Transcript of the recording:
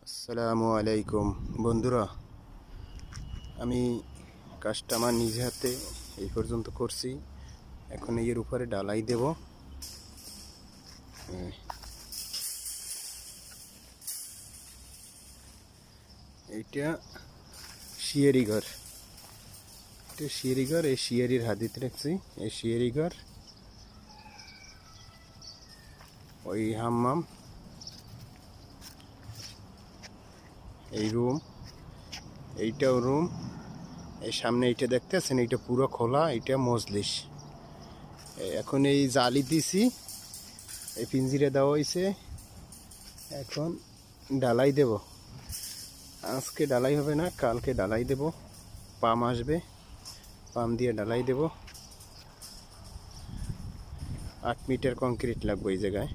আসসালামু আলাইকুম বন্ধুরা, আমি কাজটা আমার নিজে হাতে এই পর্যন্ত করছি। এখন এর উপরে ডালাই দেব। এইটা শিয়ারি ঘর, এটা শিয়ারি ঘর। এই শিয়ারির হাদিতে রাখছি। এই শিয়ারি ঘর, ওই হাম্মাম, এই রুম, এইটাও রুম। এই সামনে এইটা দেখতেছেন, এইটা পুরো খোলা, এইটা মজলিস। এখন এই জালি দিছি, এই পিঞ্জিরে দেওয়া হয়েছে। এখন ডালাই দেব। আজকে ডালাই হবে না, কালকে ডালাই দেব। পাম আসবে, পাম দিয়ে ডালাই দেব। 8 মিটার কংক্রিট লাগবে এই জায়গায়।